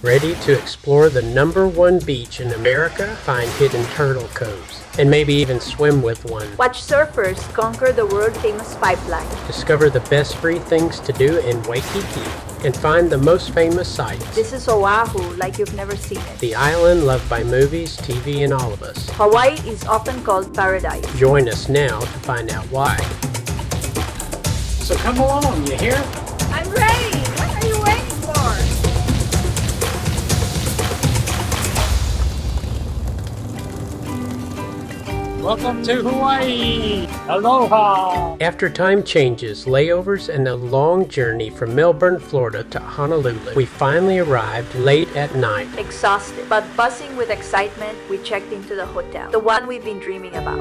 Ready to explore the #1 beach in America? Find hidden turtle coves, and maybe even swim with one. Watch surfers conquer the world-famous pipeline. Discover the best free things to do in Waikiki, and find the most famous sights. This is Oahu like you've never seen it. The island loved by movies, TV, and all of us. Hawaii is often called paradise. Join us now to find out why. So come along, you hear? I'm ready! What are you waiting for? Welcome to Hawaii! Aloha! After time changes, layovers, and a long journey from Melbourne, Florida to Honolulu, we finally arrived late at night. Exhausted, but buzzing with excitement, we checked into the hotel. The one we've been dreaming about.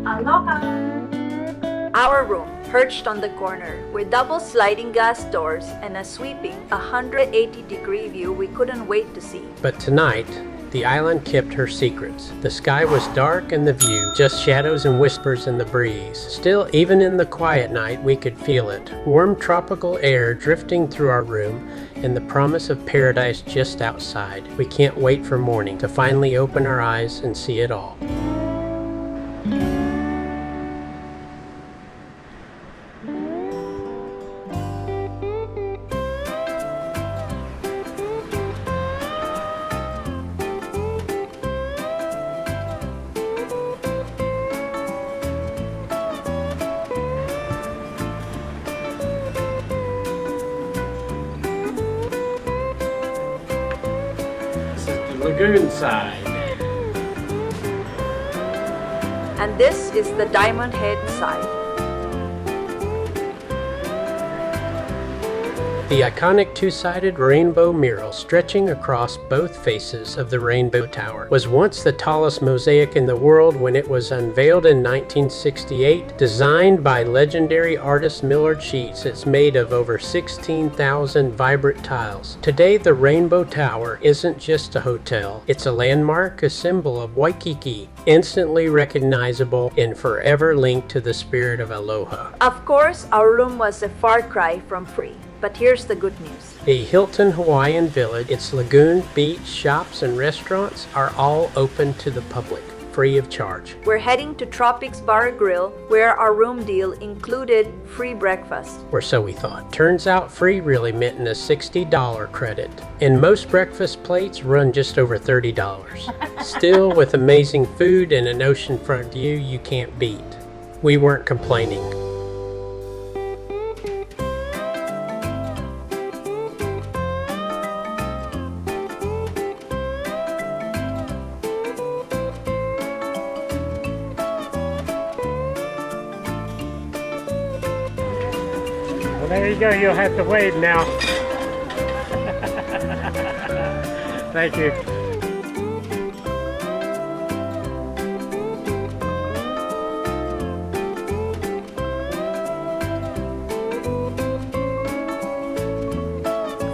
Aloha! Our room, perched on the corner, with double sliding glass doors and a sweeping 180-degree view we couldn't wait to see. But tonight, the island kept her secrets. The sky was dark and the view, just shadows and whispers in the breeze. Still, even in the quiet night, we could feel it. Warm tropical air drifting through our room and the promise of paradise just outside. We can't wait for morning to finally open our eyes and see it all. Lagoon side. And this is the Diamond Head side. The iconic two-sided rainbow mural stretching across both faces of the Rainbow Tower was once the tallest mosaic in the world when it was unveiled in 1968. Designed by legendary artist Millard Sheets, it's made of over 16,000 vibrant tiles. Today, the Rainbow Tower isn't just a hotel. It's a landmark, a symbol of Waikiki, instantly recognizable and forever linked to the spirit of aloha. Of course, our room was a far cry from free. But here's the good news. The Hilton Hawaiian Village, its lagoon, beach, shops, and restaurants are all open to the public, free of charge. We're heading to Tropics Bar Grill, where our room deal included free breakfast. Or so we thought. Turns out free really meant a $60 credit. And most breakfast plates run just over $30. Still, with amazing food and an oceanfront view you can't beat. We weren't complaining. Well, there you go. You'll have to wave now. Thank you.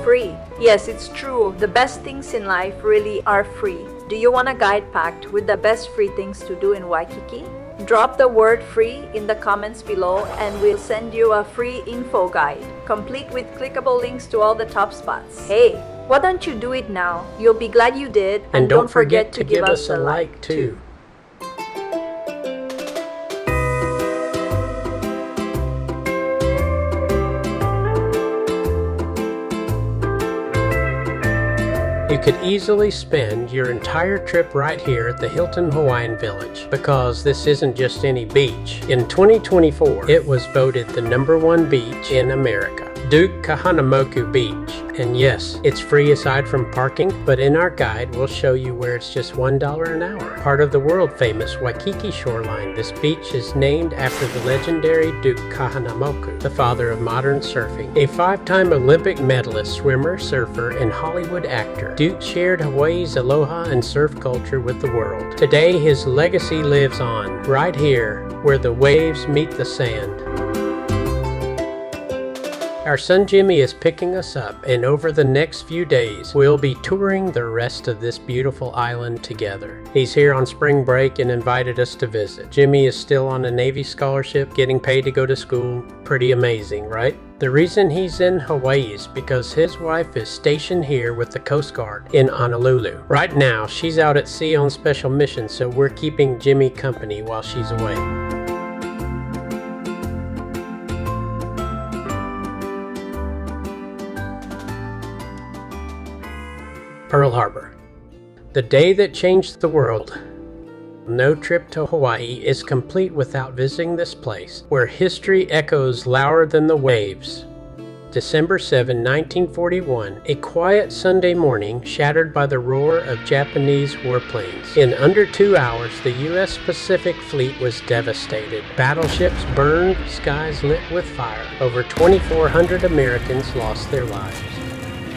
Free. Yes, it's true. The best things in life really are free. Do you want a guide packed with the best free things to do in Waikiki? Drop the word free in the comments below and we'll send you a free info guide, complete with clickable links to all the top spots. Hey, why don't you do it now? You'll be glad you did. And don't forget to give us a like too. You could easily spend your entire trip right here at the Hilton Hawaiian Village, because this isn't just any beach. In 2024, it was voted the #1 beach in America, Duke Kahanamoku Beach. And yes, it's free aside from parking, but in our guide we'll show you where it's just $1 an hour. Part of the world-famous Waikiki shoreline, this beach is named after the legendary Duke Kahanamoku, the father of modern surfing. A 5-time Olympic medalist, swimmer, surfer, and Hollywood actor, Duke shared Hawaii's aloha and surf culture with the world. Today his legacy lives on, right here, where the waves meet the sand. Our son Jimmy is picking us up, and over the next few days, we'll be touring the rest of this beautiful island together. He's here on spring break and invited us to visit. Jimmy is still on a Navy scholarship, getting paid to go to school. Pretty amazing, right? The reason he's in Hawaii is because his wife is stationed here with the Coast Guard in Honolulu. Right now, she's out at sea on special mission, so we're keeping Jimmy company while she's away. Pearl Harbor. The day that changed the world. No trip to Hawaii is complete without visiting this place, where history echoes louder than the waves. December 7, 1941, a quiet Sunday morning shattered by the roar of Japanese warplanes. In under 2 hours, the U.S. Pacific Fleet was devastated. Battleships burned, skies lit with fire. Over 2,400 Americans lost their lives.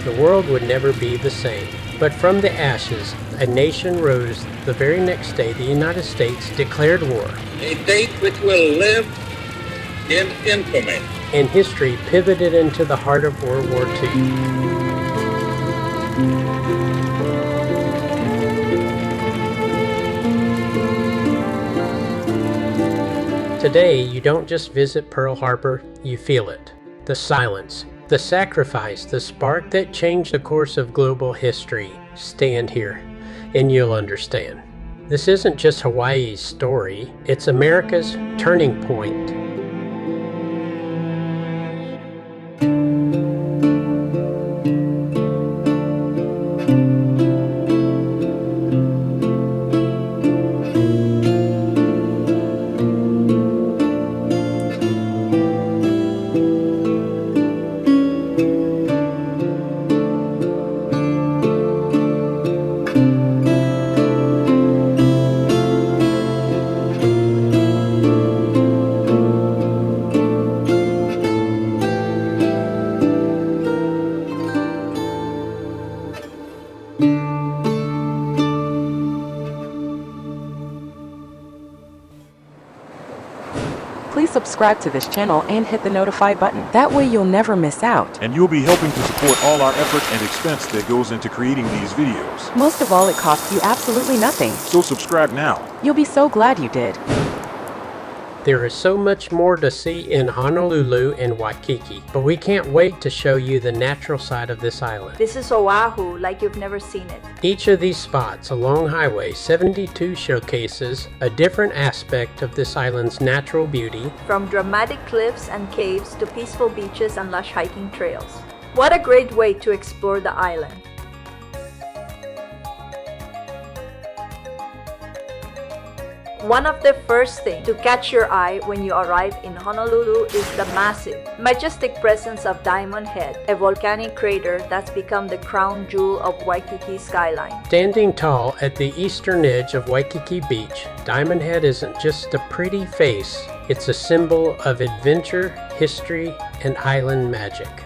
The world would never be the same. But from the ashes, a nation rose. The very next day, the United States declared war. A date which will live in infamy. And history pivoted into the heart of World War II. Today, you don't just visit Pearl Harbor, you feel it. The silence. The sacrifice, the spark that changed the course of global history. Stand here, and you'll understand. This isn't just Hawaii's story, it's America's turning point. Please subscribe to this channel and hit the notify button. That way you'll never miss out. And you'll be helping to support all our effort and expense that goes into creating these videos. Most of all, it costs you absolutely nothing. So subscribe now. You'll be so glad you did. There is so much more to see in Honolulu and Waikiki, but we can't wait to show you the natural side of this island. This is Oahu like you've never seen it. Each of these spots along Highway 72 showcases a different aspect of this island's natural beauty. From dramatic cliffs and caves to peaceful beaches and lush hiking trails. What a great way to explore the island. One of the first things to catch your eye when you arrive in Honolulu is the massive, majestic presence of Diamond Head, a volcanic crater that's become the crown jewel of Waikiki skyline. Standing tall at the eastern edge of Waikiki Beach, Diamond Head isn't just a pretty face, it's a symbol of adventure, history, and island magic.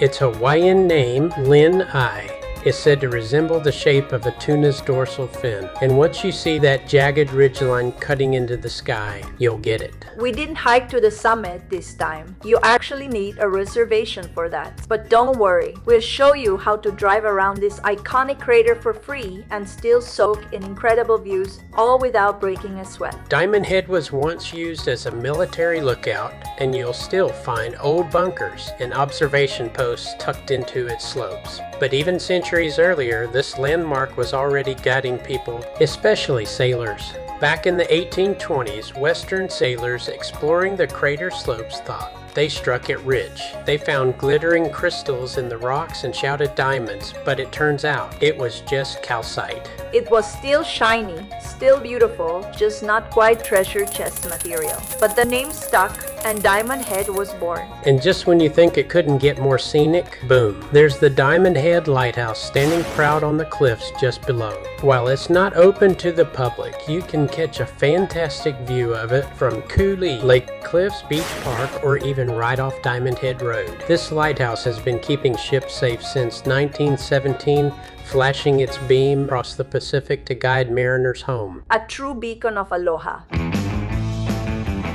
Its Hawaiian name, Lanai, is said to resemble the shape of a tuna's dorsal fin. And once you see that jagged ridgeline cutting into the sky, you'll get it. We didn't hike to the summit this time. You actually need a reservation for that. But don't worry, we'll show you how to drive around this iconic crater for free and still soak in incredible views, all without breaking a sweat. Diamond Head was once used as a military lookout, and you'll still find old bunkers and observation posts tucked into its slopes. But even centuries earlier, this landmark was already guiding people, especially sailors. Back in the 1820s, Western sailors exploring the crater slopes thought they struck it rich. They found glittering crystals in the rocks and shouted diamonds, but it turns out it was just calcite. It was still shiny, still beautiful, just not quite treasure chest material. But the name stuck, and Diamond Head was born. And just when you think it couldn't get more scenic, boom, there's the Diamond Head Lighthouse standing proud on the cliffs just below. While it's not open to the public, you can catch a fantastic view of it from Kuli, Lake Cliffs Beach Park, or even right off Diamond Head Road. This lighthouse has been keeping ships safe since 1917, flashing its beam across the Pacific to guide mariners home. A true beacon of aloha.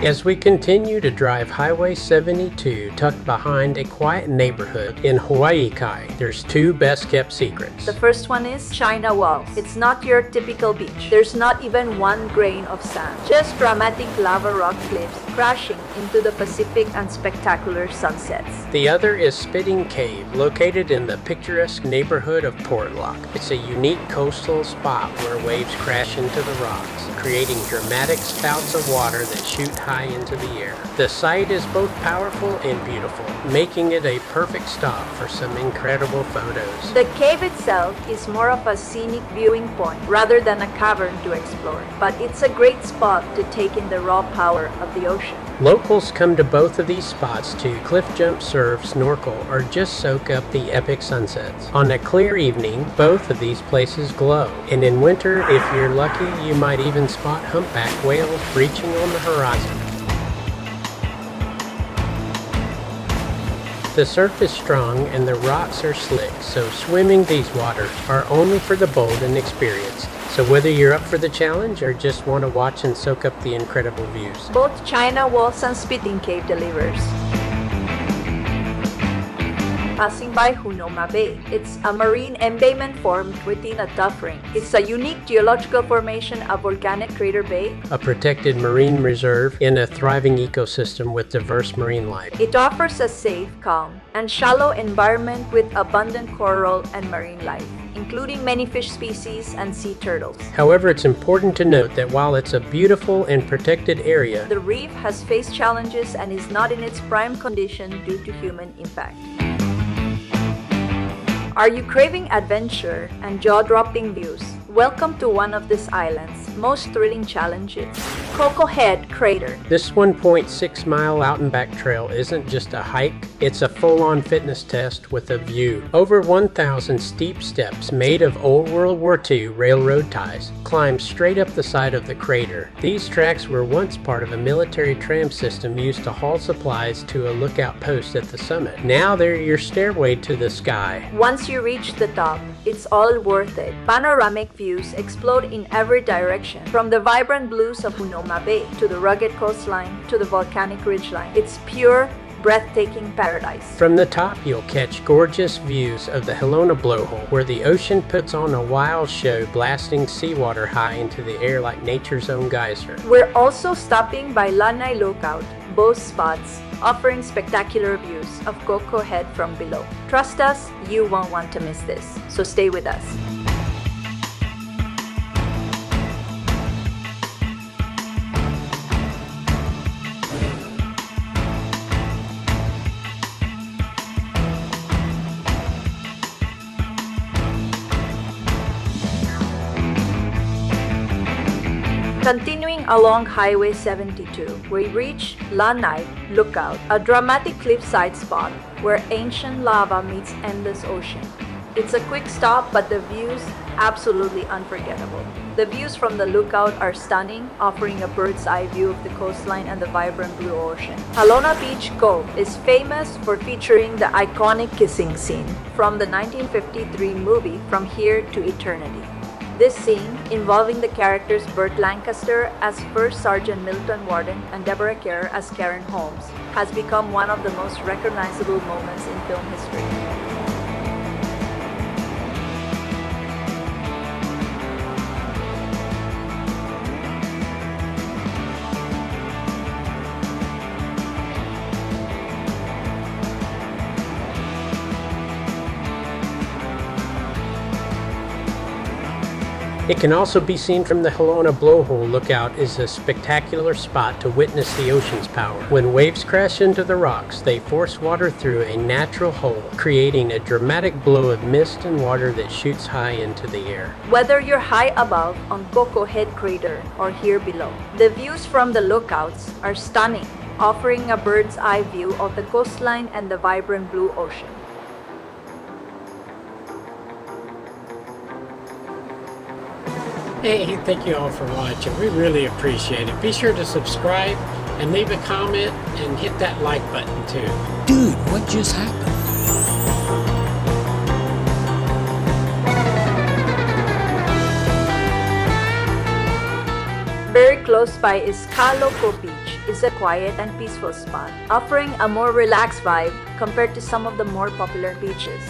As we continue to drive Highway 72 tucked behind a quiet neighborhood in Hawaii, there's two best-kept secrets. The first one is China Walls. It's not your typical beach. There's not even one grain of sand. Just dramatic lava rock cliffs crashing into the Pacific and spectacular sunsets. The other is Spitting Cave, located in the picturesque neighborhood of Portlock. It's a unique coastal spot where waves crash into the rocks, creating dramatic spouts of water that shoot high into the air. The site is both powerful and beautiful, making it a perfect stop for some incredible photos. The cave itself is more of a scenic viewing point rather than a cavern to explore, but it's a great spot to take in the raw power of the ocean. Locals come to both of these spots to cliff jump, surf, snorkel, or just soak up the epic sunsets. On a clear evening, both of these places glow, and in winter, if you're lucky, you might even spot humpback whales breaching on the horizon. The surf is strong and the rocks are slick, so swimming these waters are only for the bold and experienced. So whether you're up for the challenge or just want to watch and soak up the incredible views, both China Walls and Spitting Cave delivers. Passing by Hanauma Bay. It's a marine embayment formed within a tuff ring. It's a unique geological formation of volcanic crater bay. a protected marine reserve in a thriving ecosystem with diverse marine life. It offers a safe, calm, and shallow environment with abundant coral and marine life, including many fish species and sea turtles. However, it's important to note that while it's a beautiful and protected area, The reef has faced challenges and is not in its prime condition due to human impact. Are you craving adventure and jaw-dropping views? Welcome to one of this island's most thrilling challenges, Koko Head Crater. this 1.6-mile out and back trail isn't just a hike, it's a full-on fitness test with a view. Over 1,000 steep steps made of old World War II railroad ties climb straight up the side of the crater. These tracks were once part of a military tram system used to haul supplies to a lookout post at the summit. Now they're your stairway to the sky. Once you reach the top, it's all worth it. Panoramic views explode in every direction, from the vibrant blues of Hanauma Bay to the rugged coastline to the volcanic ridgeline. It's pure, breathtaking paradise. From the top, you'll catch gorgeous views of the Halona Blowhole, where the ocean puts on a wild show, blasting seawater high into the air like nature's own geyser. We're also stopping by Lanai Lookout, both spots offering spectacular views of Koko Head from below. Trust us, you won't want to miss this, so stay with us. Continuing along Highway 72, we reach Lanai Lookout, a dramatic cliffside spot where ancient lava meets endless ocean. It's a quick stop, but the views absolutely unforgettable. The views from the lookout are stunning, offering a bird's eye view of the coastline and the vibrant blue ocean. Halona Beach Cove is famous for featuring the iconic kissing scene from the 1953 movie From Here to Eternity. This scene, involving the characters Burt Lancaster as First Sergeant Milton Warden and Deborah Kerr as Karen Holmes, has become one of the most recognizable moments in film history. It can also be seen from the Halona Blowhole lookout is a spectacular spot to witness the ocean's power. When waves crash into the rocks, they force water through a natural hole, creating a dramatic blow of mist and water that shoots high into the air. Whether you're high above on Koko Head Crater or here below, the views from the lookouts are stunning, offering a bird's eye view of the coastline and the vibrant blue ocean. Hey, thank you all for watching. We really appreciate it. Be sure to subscribe and leave a comment and hit that like button too. Dude, what just happened? Very close by is Kaloko Beach. is a quiet and peaceful spot, offering a more relaxed vibe compared to some of the more popular beaches.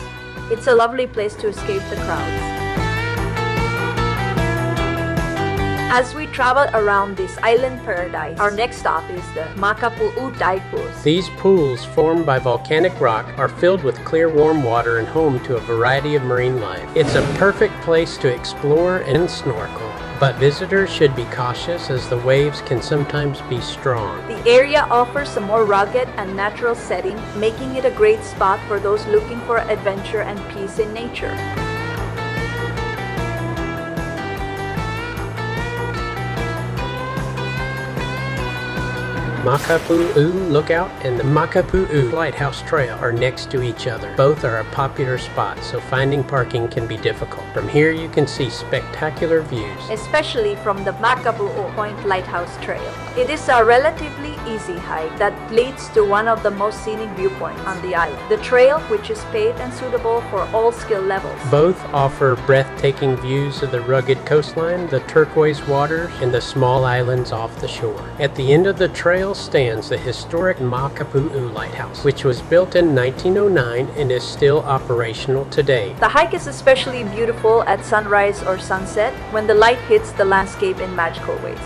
It's a lovely place to escape the crowds. As we travel around this island paradise, our next stop is the Makapuu tide pools. These pools, formed by volcanic rock, are filled with clear warm water and home to a variety of marine life. It's a perfect place to explore and snorkel, but visitors should be cautious as the waves can sometimes be strong. The area offers a more rugged and natural setting, making it a great spot for those looking for adventure and peace in nature. Makapuu Lookout and the Makapuu Lighthouse Trail are next to each other. Both are a popular spot, so finding parking can be difficult. From here you can see spectacular views, especially from the Makapuu Point Lighthouse Trail. It is a relatively easy hike that leads to one of the most scenic viewpoints on the island. The trail, which is paved and suitable for all skill levels. Both offer breathtaking views of the rugged coastline, the turquoise waters, and the small islands off the shore. At the end of the trail stands the historic Makapuu Lighthouse, which was built in 1909 and is still operational today. The hike is especially beautiful at sunrise or sunset when the light hits the landscape in magical ways.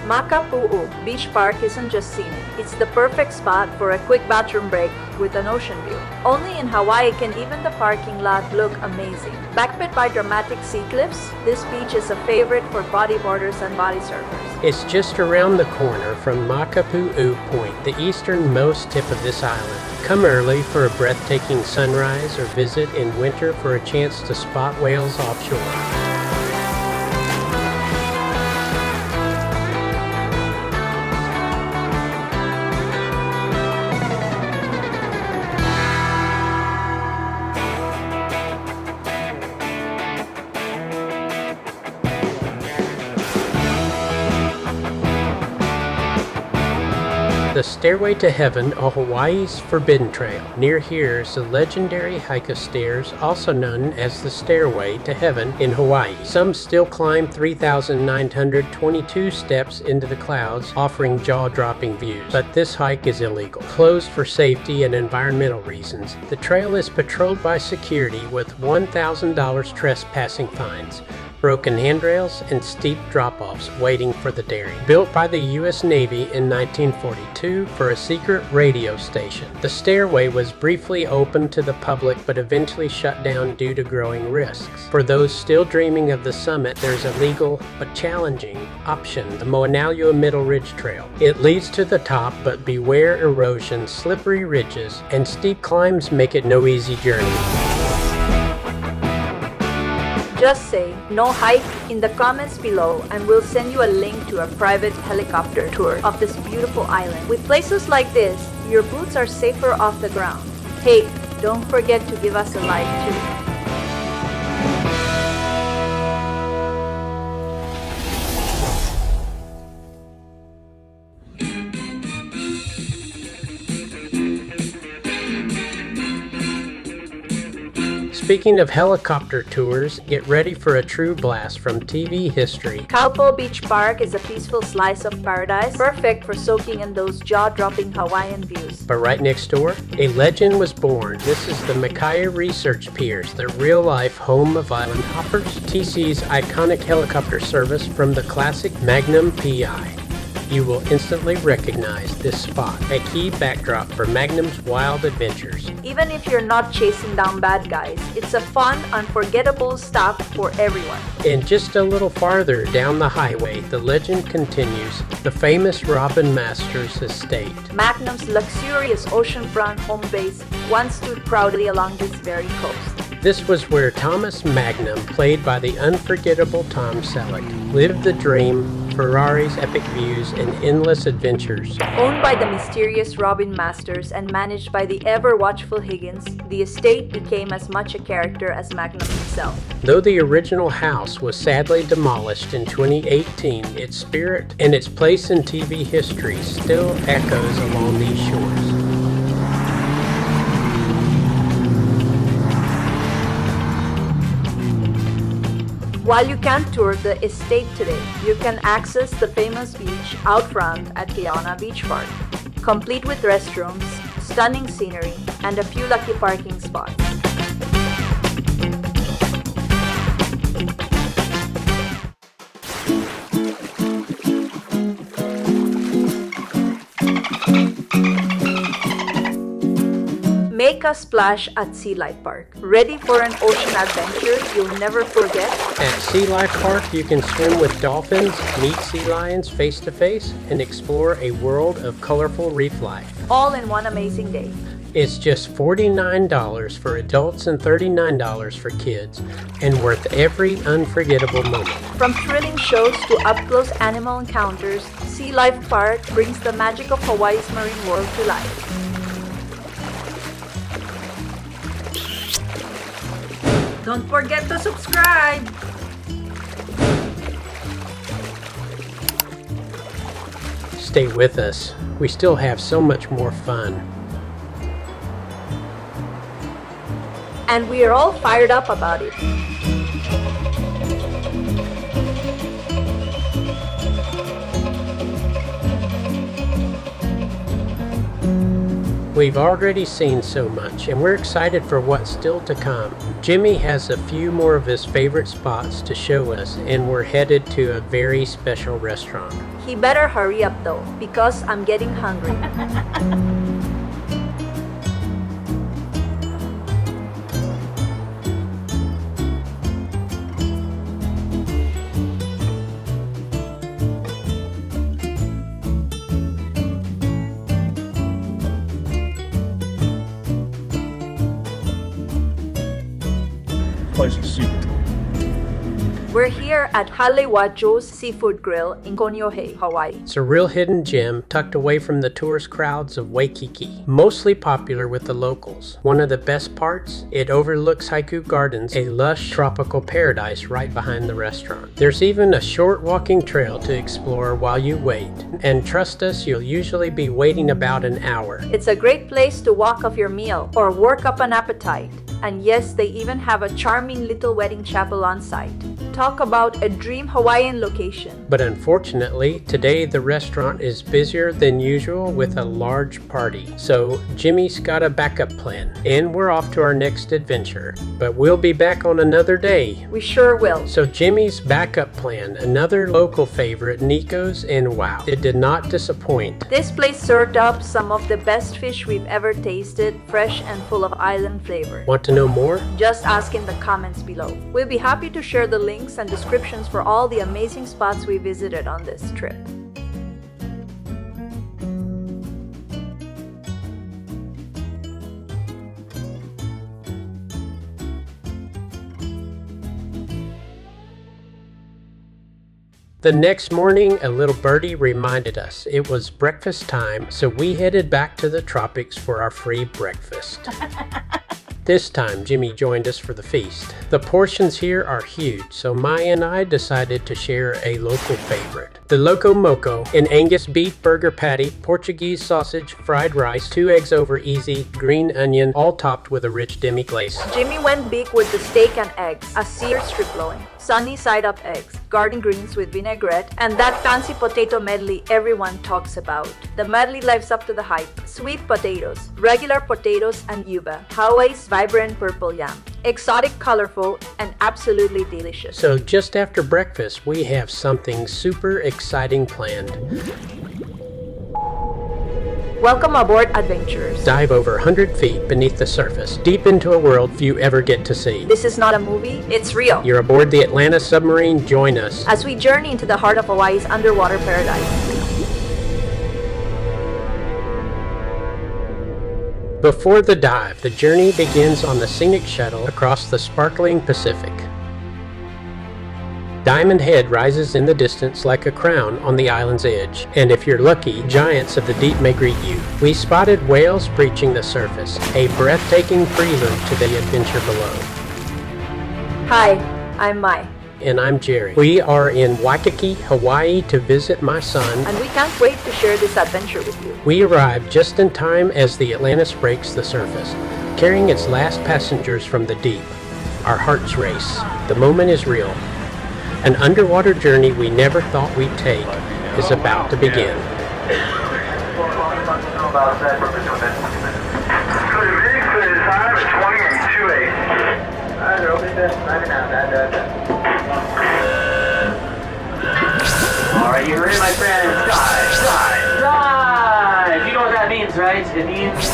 Makapuu Beach Park isn't just scenic, it's the perfect spot for a quick bathroom break with an ocean view. Only in Hawaii can even the parking lot look amazing. Backed by dramatic sea cliffs, this beach is a favorite for bodyboarders and body surfers. It's just around the corner from Makapuu Point, the easternmost tip of this island. Come early for a breathtaking sunrise or visit in winter for a chance to spot whales offshore. The Stairway to Heaven, a Hawaii's Forbidden Trail. Near here is the legendary hike of stairs, also known as the Stairway to Heaven in Hawaii. Some still climb 3,922 steps into the clouds, offering jaw-dropping views, but this hike is illegal. Closed for safety and environmental reasons, the trail is patrolled by security with $1,000 trespassing fines, broken handrails, and steep drop-offs waiting for the daring. Built by the U.S. Navy in 1942 for a secret radio station, the Stairway was briefly opened to the public but eventually shut down due to growing risks. For those still dreaming of the summit, there's a legal but challenging option, the Maunalua Middle Ridge Trail. It leads to the top, but beware erosion, slippery ridges, and steep climbs make it no easy journey. Just say no hike in the comments below and we'll send you a link to a private helicopter tour of this beautiful island. With places like this, your boots are safer off the ground. Hey, don't forget to give us a like too. Speaking of helicopter tours, get ready for a true blast from TV history. Kaloko Beach Park is a peaceful slice of paradise, perfect for soaking in those jaw-dropping Hawaiian views. But right next door, a legend was born. This is the Makapuu Research Piers, the real-life home of island hoppers. TC's iconic helicopter service from the classic Magnum PI. You will instantly recognize this spot, a key backdrop for Magnum's wild adventures. Even if you're not chasing down bad guys, it's a fun, unforgettable stop for everyone. And just a little farther down the highway, the legend continues, the famous Robin Masters Estate. Magnum's luxurious oceanfront home base once stood proudly along this very coast. This was where Thomas Magnum, played by the unforgettable Tom Selleck, lived the dream, Ferrari's epic views, and endless adventures. Owned by the mysterious Robin Masters and managed by the ever-watchful Higgins, the estate became as much a character as Magnum himself. Though the original house was sadly demolished in 2018, its spirit and its place in TV history still echoes along these shores. While you can't tour the estate today, you can access the famous beach out front at Hanauma Beach Park, complete with restrooms, stunning scenery, and a few lucky parking spots. Make a splash at Sea Life Park. Ready for an ocean adventure you'll never forget? At Sea Life Park, you can swim with dolphins, meet sea lions face to face, and explore a world of colorful reef life. All in one amazing day. It's just $49 for adults and $39 for kids, and worth every unforgettable moment. From thrilling shows to up-close animal encounters, Sea Life Park brings the magic of Hawaii's marine world to life. Don't forget to subscribe! Stay with us. We still have so much more fun. And we are all fired up about it. We've already seen so much, and we're excited for what's still to come. Jimmy has a few more of his favorite spots to show us, and we're headed to a very special restaurant. He better hurry up though, because I'm getting hungry. Place of seafood. We're here at Haleiwa Joe's Seafood Grill in Kaneohe, Hawaii. It's a real hidden gem tucked away from the tourist crowds of Waikiki, mostly popular with the locals. One of the best parts, it overlooks Haiku Gardens, a lush tropical paradise right behind the restaurant. There's even a short walking trail to explore while you wait, and trust us, you'll usually be waiting about an hour. It's a great place to walk off your meal or work up an appetite. And yes, they even have a charming little wedding chapel on site. Talk about a dream Hawaiian location. But unfortunately, today the restaurant is busier than usual with a large party. So Jimmy's got a backup plan, and we're off to our next adventure. But we'll be back on another day. We sure will. So Jimmy's backup plan, another local favorite, Nico's, and wow, it did not disappoint. This place served up some of the best fish we've ever tasted, fresh and full of island flavor. Want to know more? Just ask in the comments below. We'll be happy to share the links and descriptions for all the amazing spots we visited on this trip. The next morning, a little birdie reminded us it was breakfast time, so we headed back to the tropics for our free breakfast. This time, Jimmy joined us for the feast. The portions here are huge, so Maya and I decided to share a local favorite. The Loco Moco, an Angus beef burger patty, Portuguese sausage, fried rice, 2 eggs over easy, green onion, all topped with a rich demi-glace. Jimmy went big with the steak and eggs, a seared strip loin, sunny side-up eggs, garden greens with vinaigrette, and that fancy potato medley everyone talks about. The medley lives up to the hype. Sweet potatoes, regular potatoes, and yuba. Hawaii's vibrant purple yam. Exotic, colorful, and absolutely delicious. So just after breakfast, we have something super exciting planned. Welcome aboard, adventurers. Dive over 100 feet beneath the surface, deep into a world few ever get to see. This is not a movie, it's real. You're aboard the Atlantis Submarine, join us as we journey into the heart of Hawaii's underwater paradise. Before the dive, the journey begins on the scenic shuttle across the sparkling Pacific. Diamond Head rises in the distance like a crown on the island's edge, and if you're lucky, giants of the deep may greet you. We spotted whales breaching the surface, a breathtaking prelude to the adventure below. Hi, I'm Mai. And I'm Jerry. We are in Waikiki, Hawaii to visit my son, and we can't wait to share this adventure with you. We arrived just in time as the Atlantis breaks the surface, carrying its last passengers from the deep. Our hearts race. The moment is real. An underwater journey we never thought we'd take is about to begin. Alright, you heard my friends. Dive! You know what that means, right? It means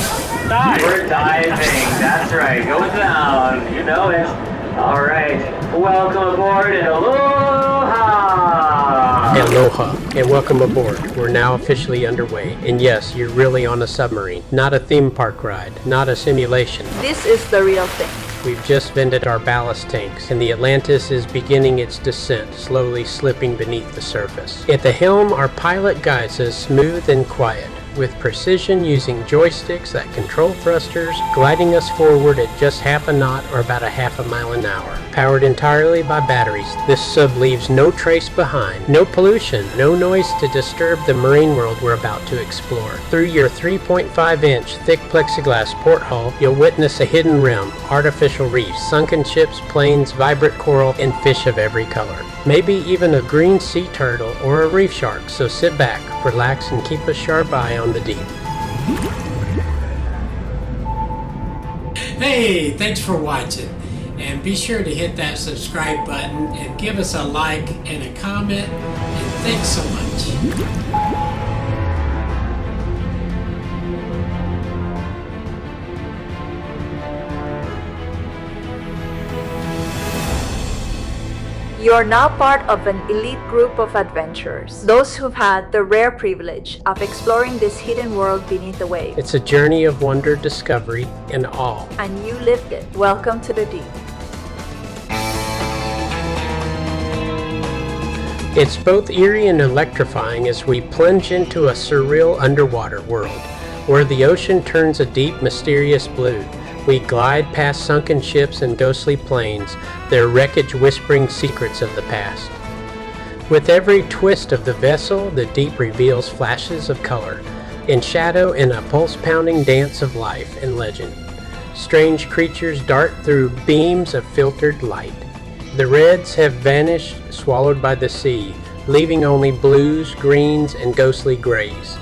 dive. We're diving. That's right. Go down. You know it. Alright. Welcome aboard and aloha! Aloha, and welcome aboard. We're now officially underway. And yes, you're really on a submarine. Not a theme park ride. Not a simulation. This is the real thing. We've just vented our ballast tanks, and the Atlantis is beginning its descent, slowly slipping beneath the surface. At the helm, our pilot guides us smooth and quiet, with precision using joysticks that control thrusters, gliding us forward at just half a knot or about a half a mile an hour. Powered entirely by batteries, this sub leaves no trace behind, no pollution, no noise to disturb the marine world we're about to explore. Through your 3.5-inch thick plexiglass porthole, you'll witness a hidden realm, artificial reefs, sunken ships, planes, vibrant coral, and fish of every color. Maybe even a green sea turtle or a reef shark, so sit back, relax, and keep a sharp eye on the deep. Hey, thanks for watching. And be sure to hit that subscribe button and give us a like and a comment. And thanks so much. You're now part of an elite group of adventurers, those who've had the rare privilege of exploring this hidden world beneath the waves. It's a journey of wonder, discovery, and awe. And you lived it. Welcome to the deep. It's both eerie and electrifying as we plunge into a surreal underwater world, where the ocean turns a deep, mysterious blue. We glide past sunken ships and ghostly planes, their wreckage whispering secrets of the past. With every twist of the vessel, the deep reveals flashes of color, in shadow and a pulse-pounding dance of life and legend. Strange creatures dart through beams of filtered light. The reds have vanished, swallowed by the sea, leaving only blues, greens, and ghostly grays.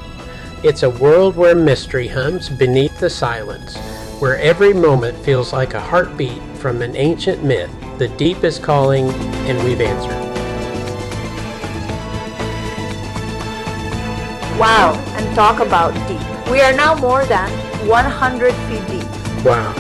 It's a world where mystery hums beneath the silence, where every moment feels like a heartbeat from an ancient myth. The deep is calling, and we've answered. Wow, and talk about deep. We are now more than 100 feet deep. Wow.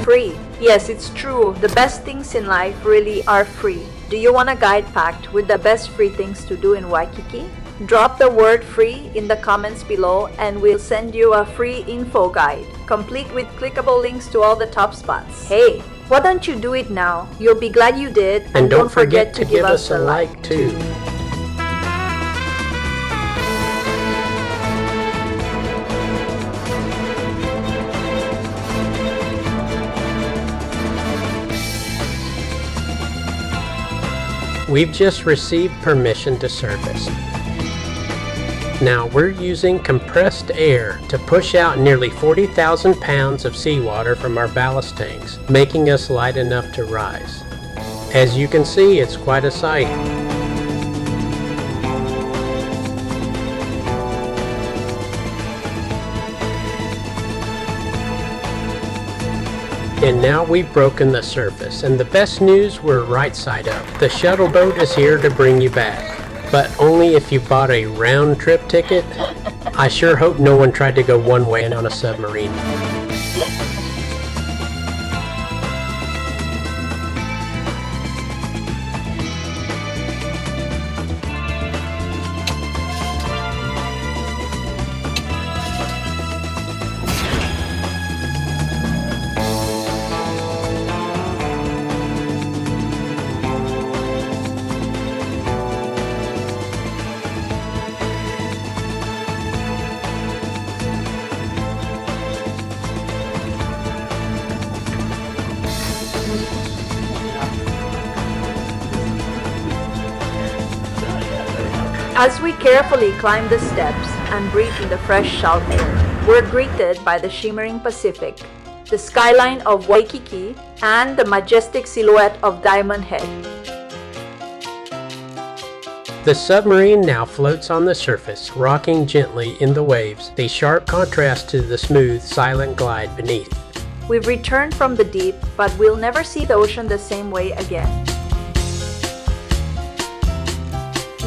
Free. Yes, it's true. The best things in life really are free. Do you want a guide packed with the best free things to do in Waikiki? Drop the word free in the comments below and we'll send you a free info guide, complete with clickable links to all the top spots. Hey, why don't you do it now? You'll be glad you did, And don't forget to give us a like too. We've just received permission to surface. Now we're using compressed air to push out nearly 40,000 pounds of seawater from our ballast tanks, making us light enough to rise. As you can see, it's quite a sight. And now we've broken the surface, and the best news, we're right side up. The shuttle boat is here to bring you back, but only if you bought a round trip ticket. I sure hope no one tried to go one way on a submarine. As we carefully climb the steps and breathe in the fresh salt air, we're greeted by the shimmering Pacific, the skyline of Waikiki, and the majestic silhouette of Diamond Head. The submarine now floats on the surface, rocking gently in the waves, a sharp contrast to the smooth, silent glide beneath. We've returned from the deep, but we'll never see the ocean the same way again.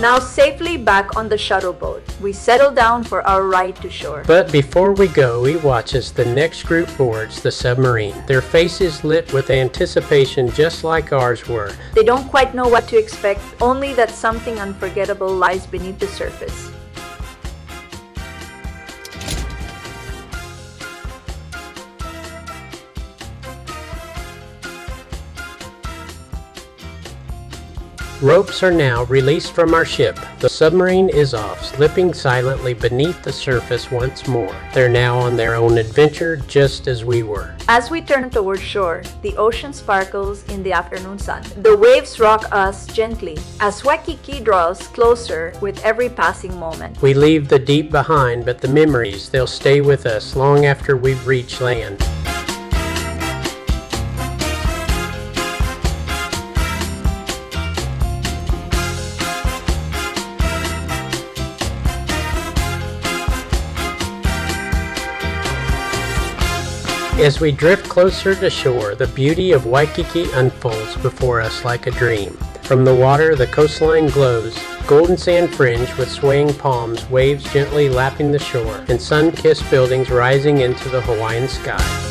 Now safely back on the shuttle boat, we settle down for our ride to shore. But before we go, we watch as the next group boards the submarine, their faces lit with anticipation just like ours were. They don't quite know what to expect, only that something unforgettable lies beneath the surface. Ropes are now released from our ship. The submarine is off, slipping silently beneath the surface once more. They're now on their own adventure, just as we were. As we turn toward shore, the ocean sparkles in the afternoon sun. The waves rock us gently as Waikiki draws closer with every passing moment. We leave the deep behind, but the memories, they'll stay with us long after we've reached land. As we drift closer to shore, the beauty of Waikiki unfolds before us like a dream. From the water, the coastline glows, golden sand fringe with swaying palms, waves gently lapping the shore, and sun-kissed buildings rising into the Hawaiian sky.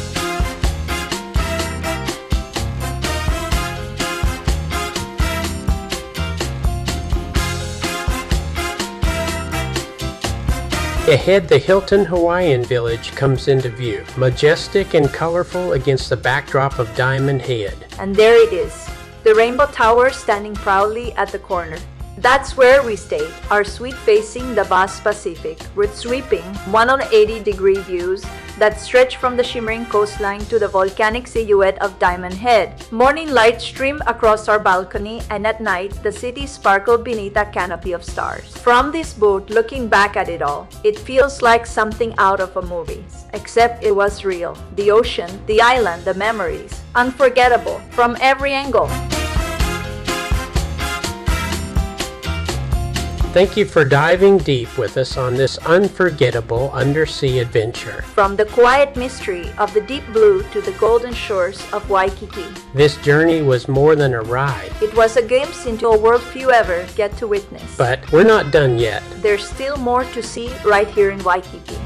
Ahead, the Hilton Hawaiian village comes into view, majestic and colorful against the backdrop of Diamond Head. And there it is, the Rainbow Tower standing proudly at the corner. That's where we stayed, our suite facing the vast Pacific, with sweeping 180-degree views that stretch from the shimmering coastline to the volcanic silhouette of Diamond Head. Morning light streamed across our balcony, and at night, the city sparkled beneath a canopy of stars. From this boat, looking back at it all, it feels like something out of a movie. Except it was real. The ocean, the island, the memories. Unforgettable from every angle. Thank you for diving deep with us on this unforgettable undersea adventure. From the quiet mystery of the deep blue to the golden shores of Waikiki. This journey was more than a ride. It was a glimpse into a world few ever get to witness. But we're not done yet. There's still more to see right here in Waikiki.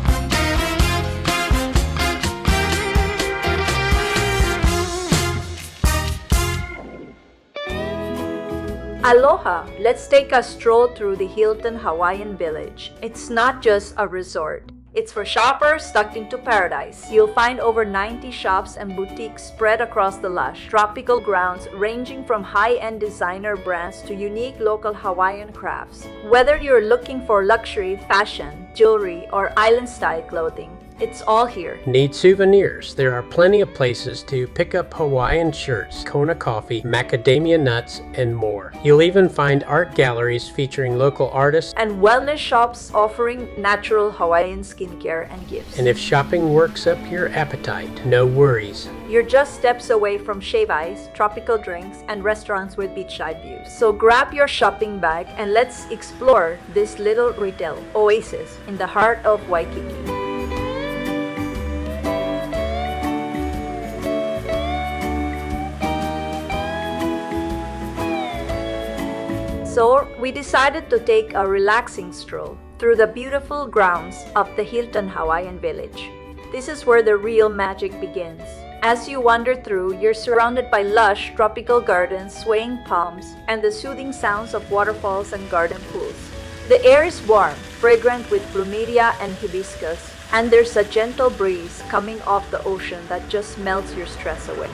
Aloha! Let's take a stroll through the Hilton Hawaiian Village. It's not just a resort. It's for shoppers tucked into paradise. You'll find over 90 shops and boutiques spread across the lush, tropical grounds ranging from high-end designer brands to unique local Hawaiian crafts. Whether you're looking for luxury, fashion, jewelry, or island-style clothing, it's all here. Need souvenirs? There are plenty of places to pick up Hawaiian shirts, Kona coffee, macadamia nuts, and more. You'll even find art galleries featuring local artists and wellness shops offering natural Hawaiian skincare and gifts. And if shopping works up your appetite, no worries. You're just steps away from shave ice, tropical drinks, and restaurants with beachside views. So grab your shopping bag and let's explore this little retail oasis in the heart of Waikiki. So we decided to take a relaxing stroll through the beautiful grounds of the Hilton Hawaiian Village. This is where the real magic begins. As you wander through, you're surrounded by lush tropical gardens, swaying palms, and the soothing sounds of waterfalls and garden pools. The air is warm, fragrant with plumeria and hibiscus, and there's a gentle breeze coming off the ocean that just melts your stress away.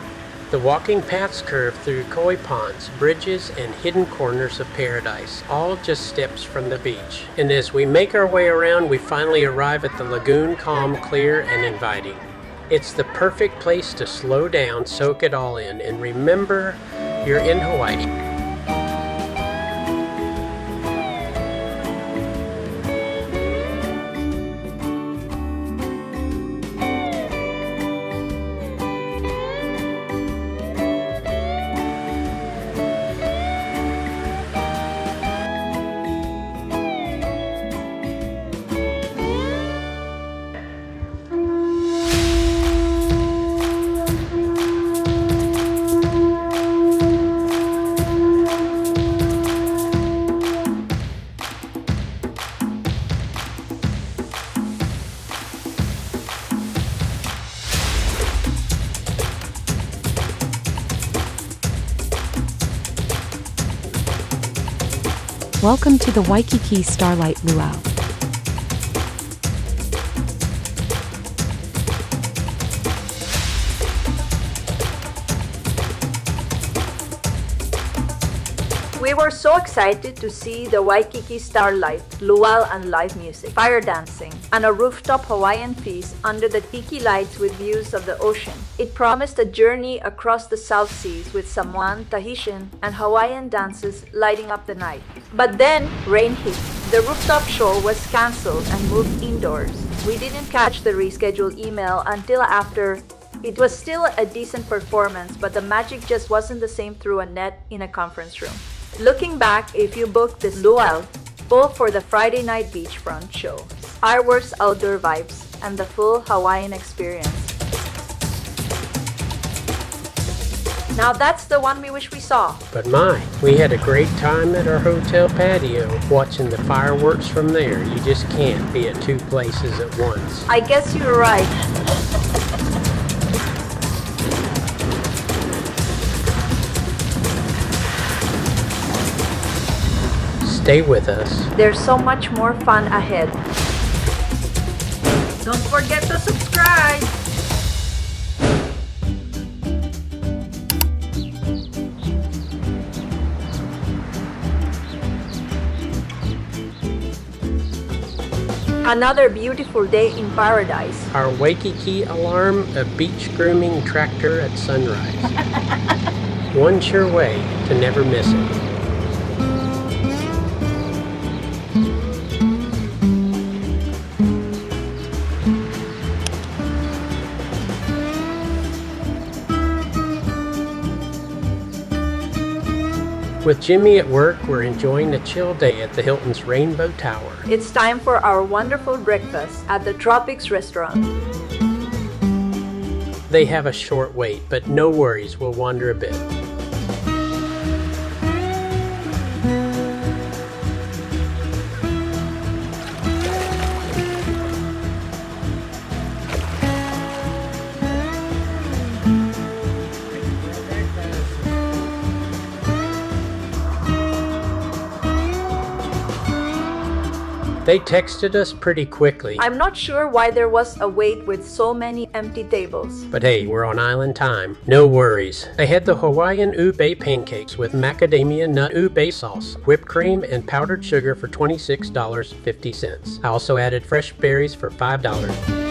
The walking paths curve through koi ponds, bridges, and hidden corners of paradise, all just steps from the beach. And as we make our way around, we finally arrive at the lagoon, calm, clear, and inviting. It's the perfect place to slow down, soak it all in, and remember you're in Hawaii. Welcome to the Waikiki Starlight Luau. We were so excited to see the Waikiki Starlight, luau and live music, fire dancing, and a rooftop Hawaiian feast under the tiki lights with views of the ocean. It promised a journey across the South Seas with Samoan, Tahitian, and Hawaiian dances lighting up the night. But then, rain hit. The rooftop show was cancelled and moved indoors. We didn't catch the rescheduled email until after. It was still a decent performance, but the magic just wasn't the same through a net in a conference room. Looking back, if you booked this luau, both for the Friday night beachfront show, fireworks, outdoor vibes, and the full Hawaiian experience. Now that's the one we wish we saw. But my, we had a great time at our hotel patio watching the fireworks from there. You just can't be at two places at once. I guess you're right. Stay with us. There's so much more fun ahead. Don't forget to subscribe! Another beautiful day in paradise. Our Waikiki alarm, a beach grooming tractor at sunrise. One sure way to never miss it. With Jimmy at work, we're enjoying a chill day at the Hilton's Rainbow Tower. It's time for our wonderful breakfast at the Tropics restaurant. They have a short wait, but no worries, we'll wander a bit. They texted us pretty quickly. I'm not sure why there was a wait with so many empty tables. But hey, we're on island time. No worries. I had the Hawaiian ube pancakes with macadamia nut ube sauce, whipped cream, and powdered sugar for $26.50. I also added fresh berries for $5.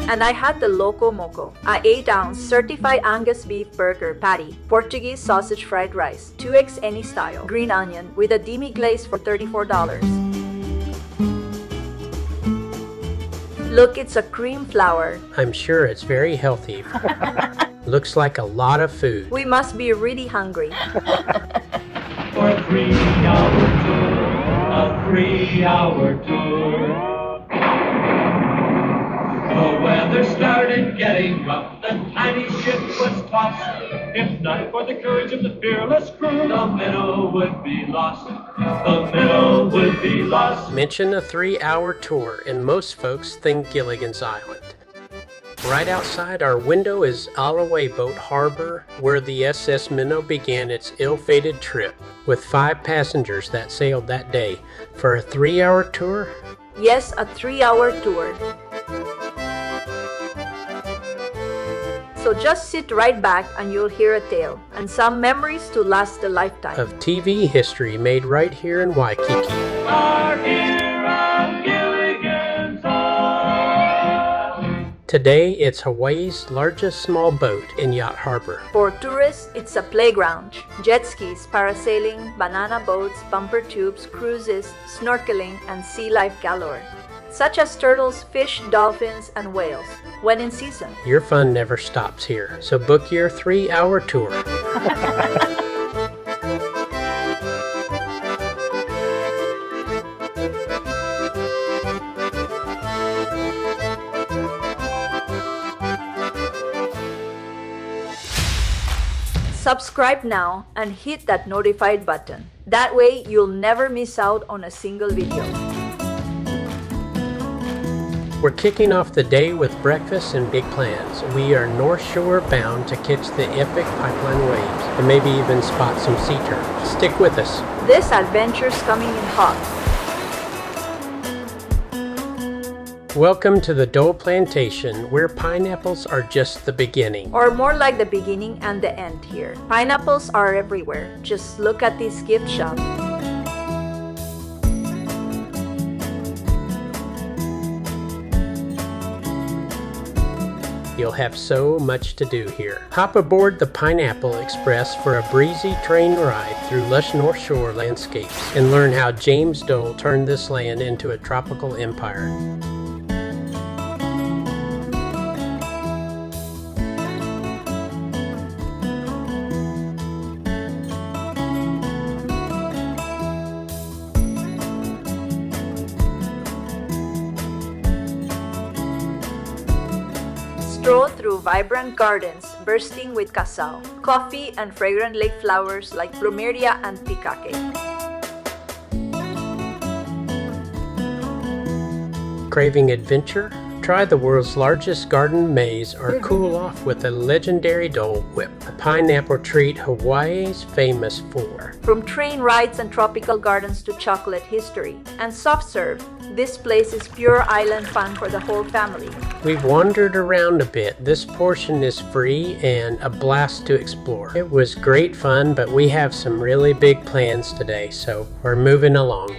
And I had the Loco Moco, a 8-ounce certified Angus beef burger patty, Portuguese sausage fried rice, 2 eggs any style, green onion with a demi-glaze for $34. Look, it's a cream flour. I'm sure it's very healthy. Looks like a lot of food. We must be really hungry. For a 3-hour tour, a 3-hour tour. The weather started getting rough, the tiny ship was tossed. If not for the courage of the fearless crew, the minnow would be lost. The minnow would be lost. Mention a 3-hour tour, and most folks think Gilligan's Island. Right outside our window is Alaway Boat Harbor, where the SS Minnow began its ill-fated trip, with 5 passengers that sailed that day. For a 3-hour tour? Yes, a 3-hour tour. So just sit right back and you'll hear a tale, and some memories to last a lifetime. Of TV history made right here in Waikiki. Our hero, Gilligan's Island. Today, it's Hawaii's largest small boat in Yacht Harbor. For tourists, it's a playground. Jet skis, parasailing, banana boats, bumper tubes, cruises, snorkeling, and sea life galore, such as turtles, fish, dolphins, and whales, when in season. Your fun never stops here, so book your 3-hour tour. Subscribe now and hit that notified button. That way you'll never miss out on a single video. We're kicking off the day with breakfast and big plans. We are North Shore bound to catch the epic pipeline waves and maybe even spot some sea turtles. Stick with us. This adventure's coming in hot. Welcome to the Dole Plantation, where pineapples are just the beginning. Or more like the beginning and the end here. Pineapples are everywhere. Just look at this gift shop. You'll have so much to do here. Hop aboard the Pineapple Express for a breezy train ride through lush North Shore landscapes and learn how James Dole turned this land into a tropical empire. Stroll through vibrant gardens bursting with casal, coffee, and fragrant lake flowers like plumeria and pikake. Craving adventure? Try the world's largest garden maze or cool off with a legendary Dole Whip, a pineapple treat Hawaii's famous for. From train rides and tropical gardens to chocolate history and soft serve, this place is pure island fun for the whole family. We've wandered around a bit. This portion is free and a blast to explore. It was great fun, but we have some really big plans today, so we're moving along.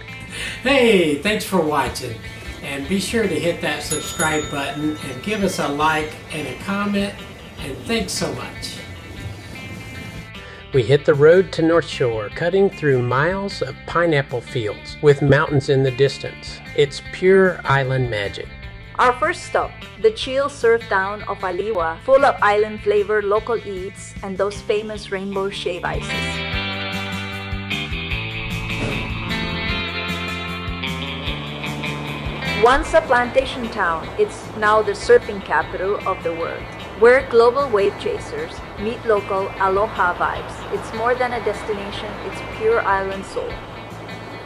Hey, thanks for watching. And be sure to hit that subscribe button and give us a like and a comment. And thanks so much. We hit the road to North Shore, cutting through miles of pineapple fields with mountains in the distance. It's pure island magic. Our first stop, the chill surf town of Haleiwa, full of island flavor, local eats, and those famous rainbow shave ices. Once a plantation town, it's now the surfing capital of the world, where global wave chasers meet local aloha vibes. It's more than a destination, it's pure island soul.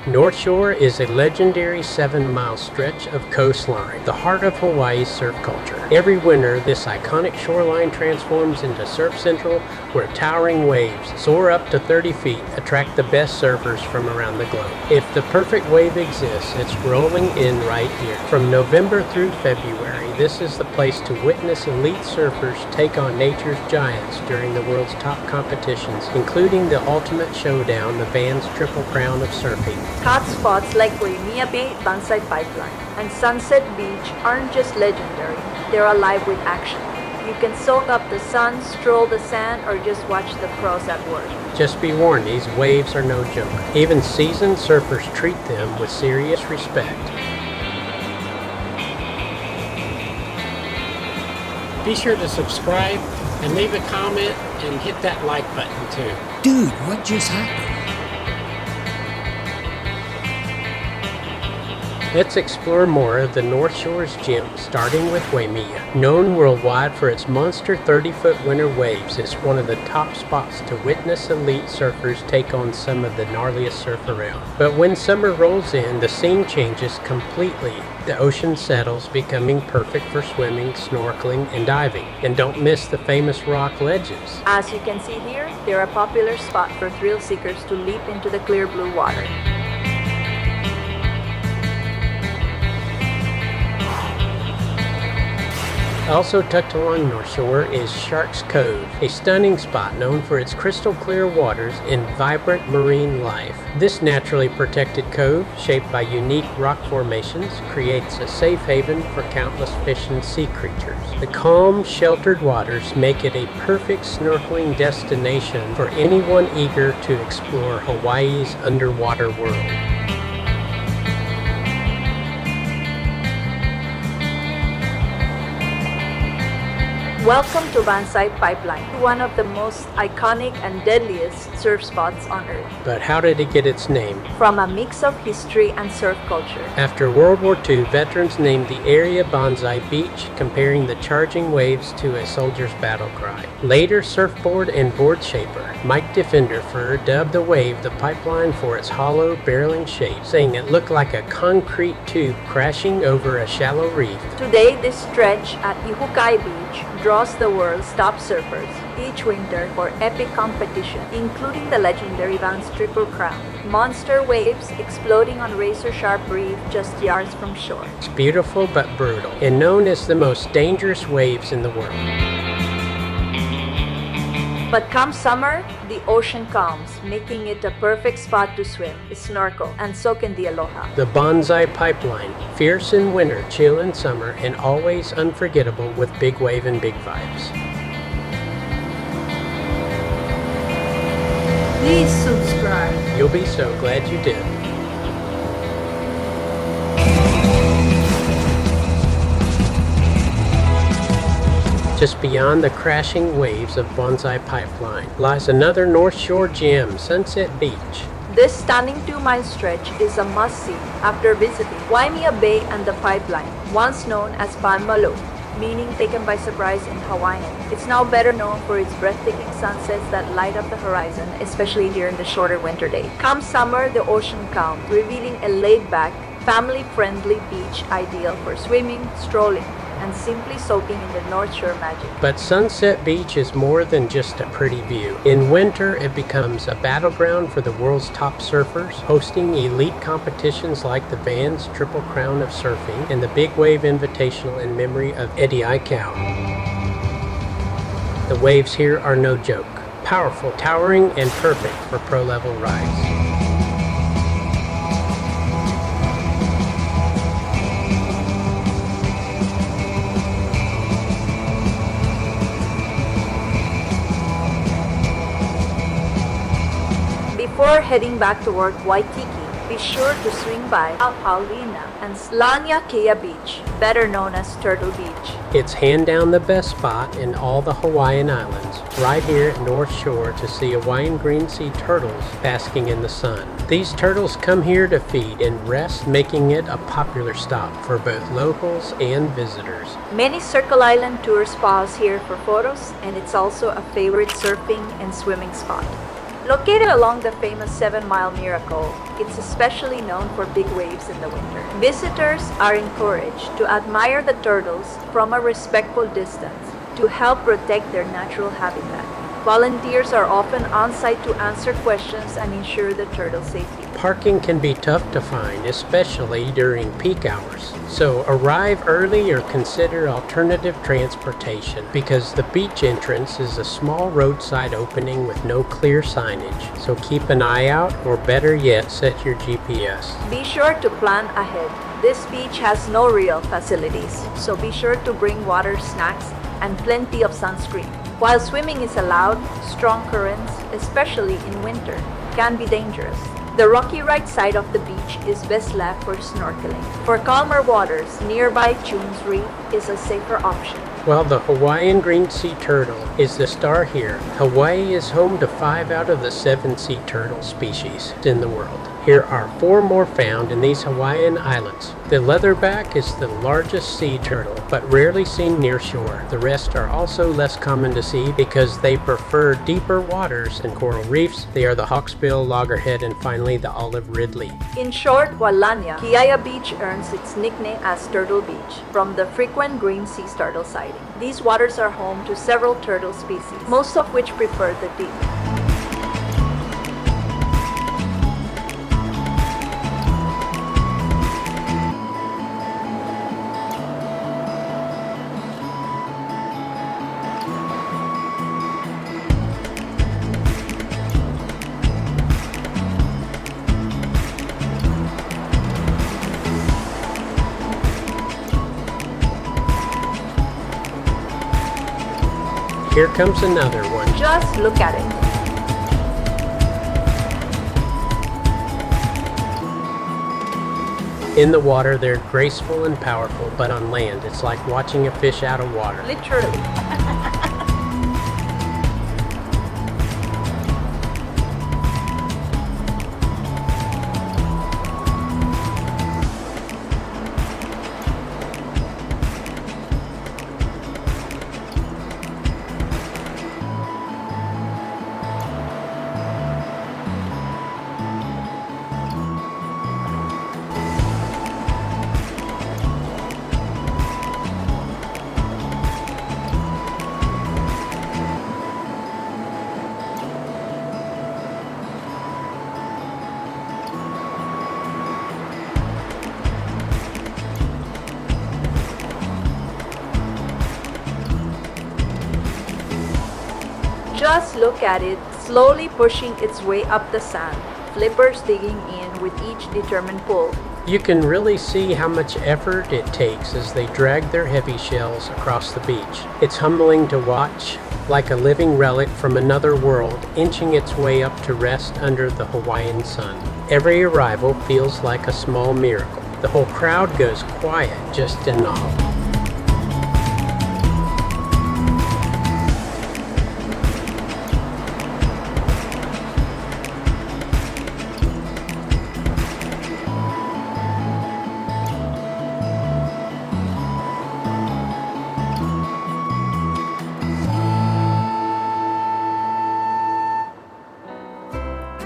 North Shore is a legendary 7-mile stretch of coastline, the heart of Hawaii's surf culture. Every winter, this iconic shoreline transforms into Surf Central, where towering waves soar up to 30 feet, attract the best surfers from around the globe. If the perfect wave exists, it's rolling in right here. From November through February, this is the place to witness elite surfers take on nature's giants during the world's top competitions, including the ultimate showdown, the Vans Triple Crown of Surfing. Hot spots like Hanauma Bay, Banzai Pipeline, and Sunset Beach aren't just legendary, they're alive with action. You can soak up the sun, stroll the sand, or just watch the pros at work. Just be warned, these waves are no joke. Even seasoned surfers treat them with serious respect. Be sure to subscribe and leave a comment and hit that like button too. Dude, what just happened? Let's explore more of the North Shore's gems, starting with Waimea. Known worldwide for its monster 30-foot winter waves, it's one of the top spots to witness elite surfers take on some of the gnarliest surf around. But when summer rolls in, the scene changes completely. The ocean settles, becoming perfect for swimming, snorkeling, and diving. And don't miss the famous rock ledges. As you can see here, they're a popular spot for thrill seekers to leap into the clear blue water. Also tucked along North Shore is Shark's Cove, a stunning spot known for its crystal clear waters and vibrant marine life. This naturally protected cove, shaped by unique rock formations, creates a safe haven for countless fish and sea creatures. The calm, sheltered waters make it a perfect snorkeling destination for anyone eager to explore Hawaii's underwater world. Welcome to Banzai Pipeline, one of the most iconic and deadliest surf spots on Earth. But how did it get its name? From a mix of history and surf culture. After World War II, veterans named the area Banzai Beach, comparing the charging waves to a soldier's battle cry. Later, surfboard and board shaper Mike Defenderfer dubbed the wave the pipeline for its hollow, barreling shape, saying it looked like a concrete tube crashing over a shallow reef. Today, this stretch at Ihukai Beach draws the world's top surfers each winter for epic competition, including the legendary Vans Triple Crown. Monster waves exploding on razor-sharp reef just yards from shore. It's beautiful but brutal, and known as the most dangerous waves in the world. But come summer, the ocean calms, making it a perfect spot to swim, snorkel, and soak in the aloha. The Banzai Pipeline, fierce in winter, chill in summer, and always unforgettable with big wave and big vibes. Please subscribe. You'll be so glad you did. Just beyond the crashing waves of Banzai Pipeline lies another North Shore gem, Sunset Beach. This stunning 2-mile stretch is a must-see after visiting Waimea Bay and the pipeline, once known as Panmalo, meaning taken by surprise in Hawaiian. It's now better known for its breathtaking sunsets that light up the horizon, especially during the shorter winter days. Come summer, the ocean calms, revealing a laid-back, family-friendly beach ideal for swimming, strolling, and simply soaking in the North Shore magic. But Sunset Beach is more than just a pretty view. In winter, it becomes a battleground for the world's top surfers, hosting elite competitions like the Vans Triple Crown of Surfing and the Big Wave Invitational in memory of Eddie Aikau. The waves here are no joke. Powerful, towering, and perfect for pro-level rides. Before heading back toward Waikiki, be sure to swing by Halona and Laniakea Beach, better known as Turtle Beach. It's hand down the best spot in all the Hawaiian Islands, right here at North Shore to see Hawaiian green sea turtles basking in the sun. These turtles come here to feed and rest, making it a popular stop for both locals and visitors. Many Circle Island tours pause here for photos, and it's also a favorite surfing and swimming spot. Located along the famous 7-Mile Miracle, it's especially known for big waves in the winter. Visitors are encouraged to admire the turtles from a respectful distance to help protect their natural habitat. Volunteers are often on site to answer questions and ensure the turtle safety. Parking can be tough to find, especially during peak hours. So arrive early or consider alternative transportation because the beach entrance is a small roadside opening with no clear signage. So keep an eye out, or better yet, set your GPS. Be sure to plan ahead. This beach has no real facilities, so be sure to bring water, snacks, and plenty of sunscreen. While swimming is allowed, strong currents, especially in winter, can be dangerous. The rocky right side of the beach is best left for snorkeling. For calmer waters, nearby Tunes Reef is a safer option. While the Hawaiian green sea turtle is the star here, Hawaii is home to 5 out of the 7 sea turtle species in the world. Here are 4 more found in these Hawaiian islands. The leatherback is the largest sea turtle, but rarely seen near shore. The rest are also less common to see because they prefer deeper waters and coral reefs. They are the hawksbill, loggerhead, and finally the olive ridley. In short, while Laniakea Beach earns its nickname as Turtle Beach from the frequent green sea turtle sighting. These waters are home to several turtle species, most of which prefer the deep. Here comes another one. Just look at it. In the water, they're graceful and powerful, but on land, it's like watching a fish out of water. Literally. Just look at it, slowly pushing its way up the sand, flippers digging in with each determined pull. You can really see how much effort it takes as they drag their heavy shells across the beach. It's humbling to watch, like a living relic from another world, inching its way up to rest under the Hawaiian sun. Every arrival feels like a small miracle. The whole crowd goes quiet just in awe.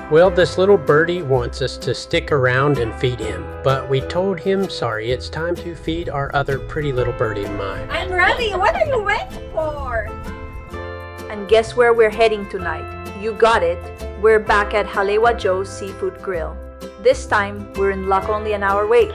Well, this little birdie wants us to stick around and feed him, but we told him, sorry, it's time to feed our other pretty little birdie of mine. I'm ready. What are you waiting for? And guess where we're heading tonight? You got it. We're back at Haleiwa Joe's Seafood Grill. This time, we're in luck only an hour wait.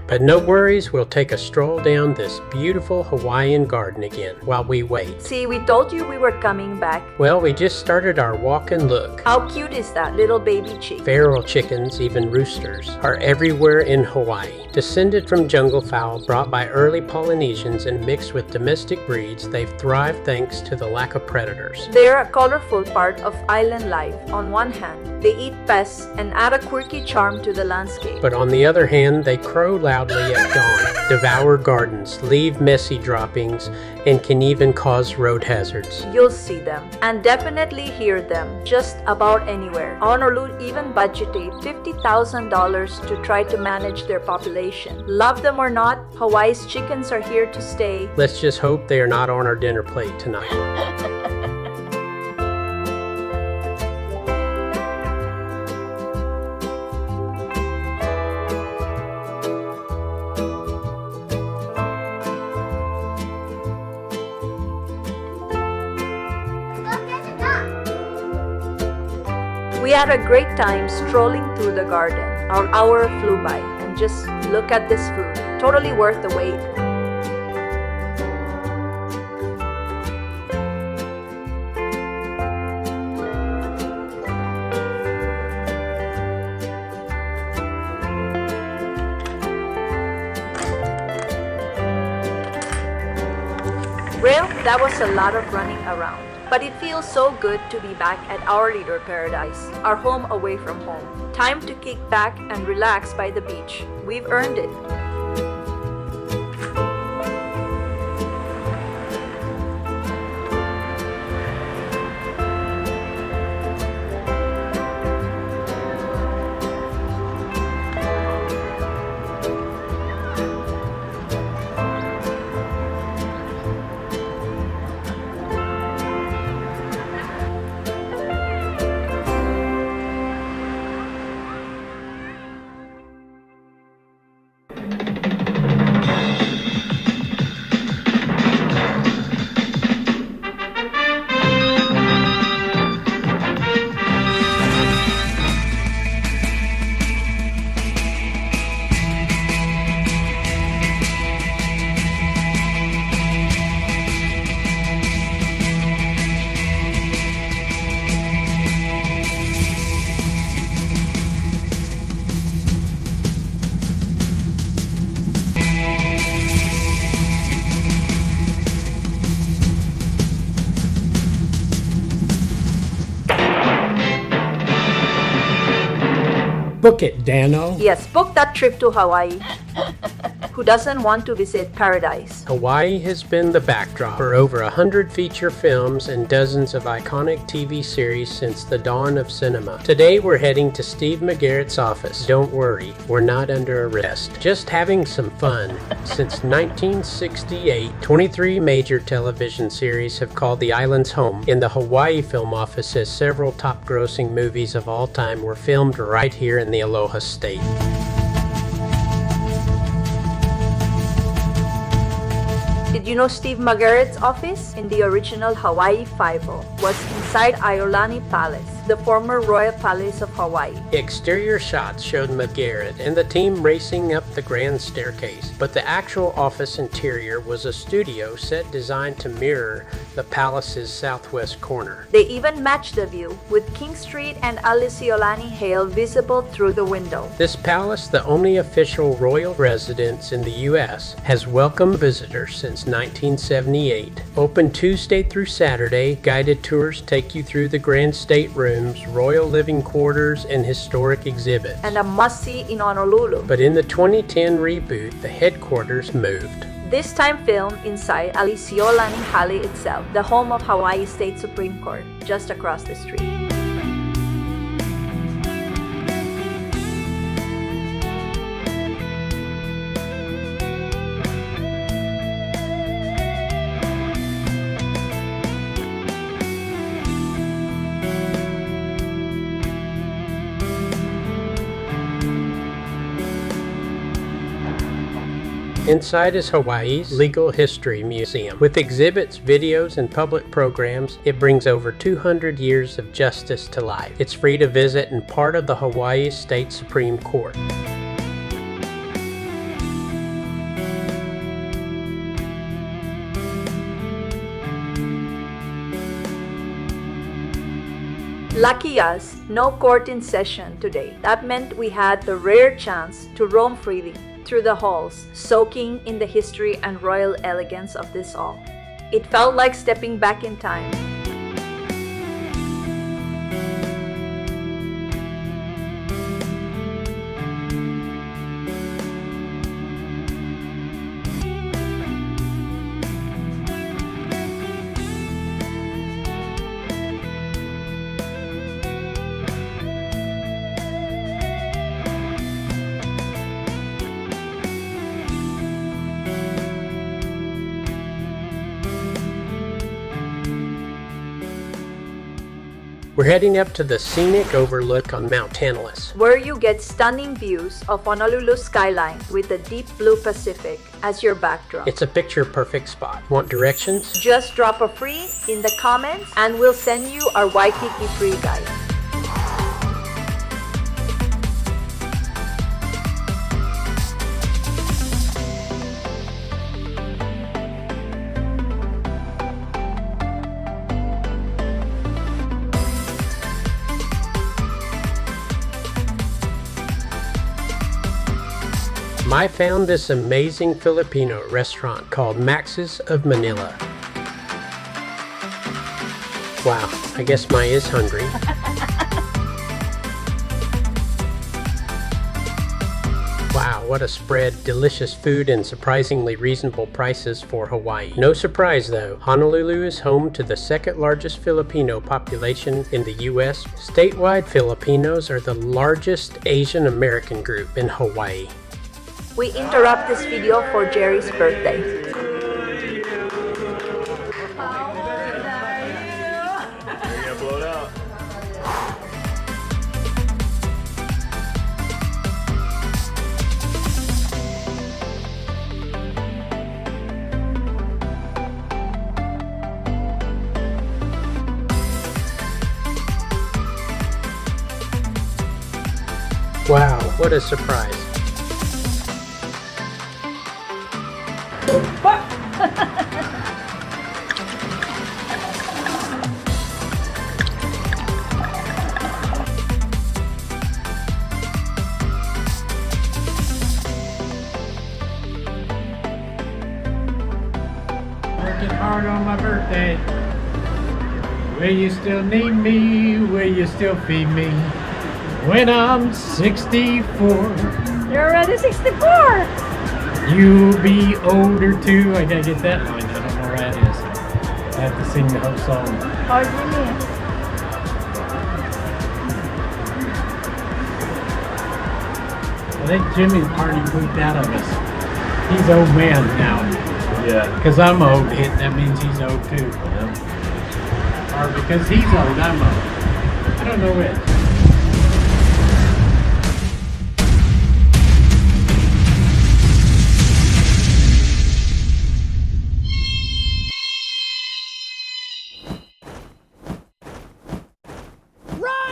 But no worries, we'll take a stroll down this beautiful Hawaiian garden again while we wait. See, we told you we were coming back. Well, we just started our walk and look. How cute is that little baby chick? Feral chickens, even roosters, are everywhere in Hawaii. Descended from jungle fowl brought by early Polynesians and mixed with domestic breeds, they've thrived thanks to the lack of predators. They're a colorful part of island life. On one hand, they eat pests and add a quirky charm to the landscape. But on the other hand, they crow loudly at dawn, devour gardens, leave messy droppings, and can even cause road hazards. You'll see them, and definitely hear them, just about anywhere. Honolulu even budgeted $50,000 to try to manage their population. Love them or not, Hawaii's chickens are here to stay. Let's just hope they are not on our dinner plate tonight. We had a great time strolling through the garden. Our hour flew by, and just look at this food. Totally worth the wait. Well, that was a lot of running around. But it feels so good to be back at our little paradise, our home away from home. Time to kick back and relax by the beach. We've earned it. Book it, Dano. Yes, book that trip to Hawaii. Who doesn't want to visit paradise? Hawaii has been the backdrop for over 100 feature films and dozens of iconic TV series since the dawn of cinema. Today we're heading to Steve McGarrett's office. Don't worry, we're not under arrest. Just having some fun. Since 1968, 23 major television series have called the islands home. In the Hawaii Film Office says several top-grossing movies of all time were filmed right here in the Aloha State. Did you know Steve McGarrett's office in the original Hawaii Five-0 was inside Iolani Palace? the former Royal Palace of Hawaii. Exterior shots showed McGarrett and the team racing up the grand staircase, but the actual office interior was a studio set designed to mirror the palace's southwest corner. They even matched the view, with King Street and Alisiolani Hale visible through the window. This palace, the only official royal residence in the U.S., has welcomed visitors since 1978. Open Tuesday through Saturday, guided tours take you through the grand staterooms, royal living quarters, and historic exhibits. And a must-see in Honolulu. But in the 2010 reboot, the headquarters moved. This time filmed inside Alisiolani Hale itself, the home of Hawaii State Supreme Court, just across the street. Inside is Hawaii's Legal History Museum. With exhibits, videos, and public programs, it brings over 200 years of justice to life. It's free to visit and part of the Hawaii State Supreme Court. Lucky us, no court in session today. That meant we had the rare chance to roam freely through the halls, soaking in the history and royal elegance of this all. It felt like stepping back in time. We're heading up to the Scenic Overlook on Mount Tantalus, where you get stunning views of Honolulu's skyline with the deep blue Pacific as your backdrop. It's a picture-perfect spot. Want directions? Just drop a free in the comments and we'll send you our Waikiki free guide. I found this amazing Filipino restaurant called Max's of Manila. Wow, I guess Mai is hungry. Wow, what a spread. Delicious food and surprisingly reasonable prices for Hawaii. No surprise though, Honolulu is home to the second largest Filipino population in the U.S. Statewide, Filipinos are the largest Asian American group in Hawaii. We interrupt this video for Jerry's birthday. Wow, what a surprise. Working hard on my birthday. Will you still need me? Will you still feed me? When I'm 64. You're already 64! You'll be older too. I gotta get that line. I don't know where that is. I have to sing the whole song. Oh, Jimmy. I think Jimmy's party moved out of us. He's old man now. Yeah. Because I'm old, that means he's old too. Yeah. Or because he's old, I'm old. I don't know which. Run!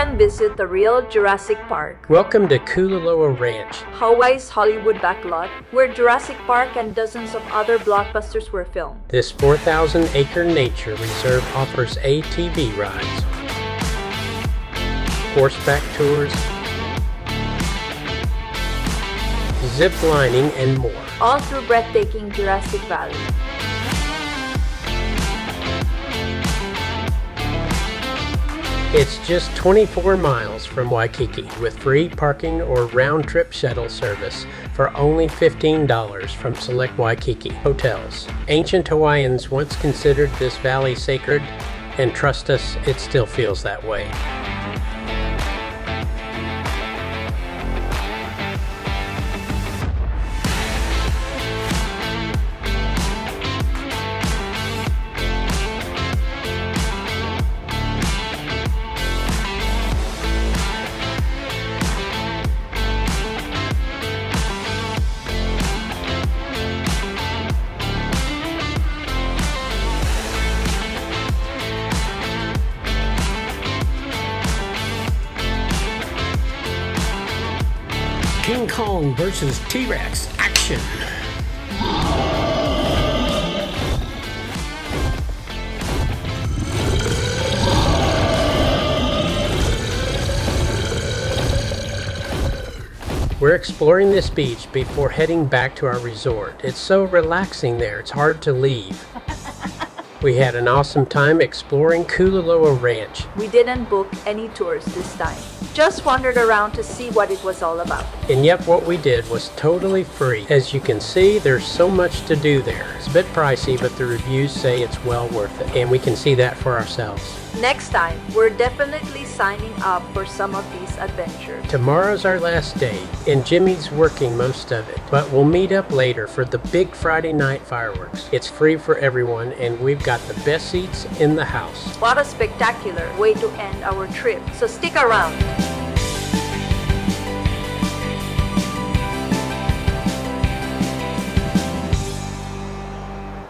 can visit the real Jurassic Park. Welcome to Kualoa Ranch. Hawaii's Hollywood backlot, where Jurassic Park and dozens of other blockbusters were filmed. This 4,000-acre nature reserve offers ATV rides, horseback tours, zip lining, and more. All through breathtaking Jurassic Valley. It's just 24 miles from Waikiki with free parking or round-trip shuttle service for only $15 from select Waikiki hotels. Ancient Hawaiians once considered this valley sacred, and trust us, it still feels that way. King Kong versus T-Rex. Action! We're exploring this beach before heading back to our resort. It's so relaxing there, it's hard to leave. We had an awesome time exploring Kualoa Ranch. We didn't book any tours this time. Just wandered around to see what it was all about. And yet what we did was totally free. As you can see, there's so much to do there. It's a bit pricey, but the reviews say it's well worth it, and we can see that for ourselves. Next time, we're definitely signing up for some of these adventures. Tomorrow's our last day, and Jimmy's working most of it, but we'll meet up later for the big Friday night fireworks. It's free for everyone, and we've got the best seats in the house. What a spectacular way to end our trip, so stick around.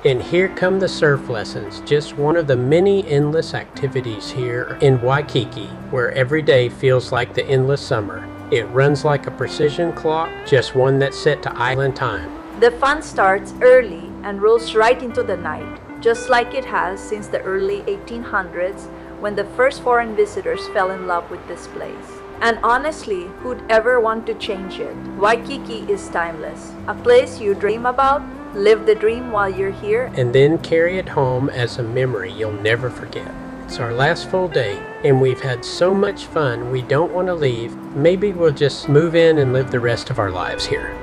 And here come the surf lessons, just one of the many endless activities here in Waikiki, where every day feels like the endless summer. It runs like a precision clock, just one that's set to island time. The fun starts early and rolls right into the night, just like it has since the early 1800s when the first foreign visitors fell in love with this place. And honestly, who'd ever want to change it? Waikiki is timeless, a place you dream about, live the dream while you're here, and then carry it home as a memory you'll never forget. It's our last full day, and we've had so much fun we don't want to leave. Maybe we'll just move in and live the rest of our lives here.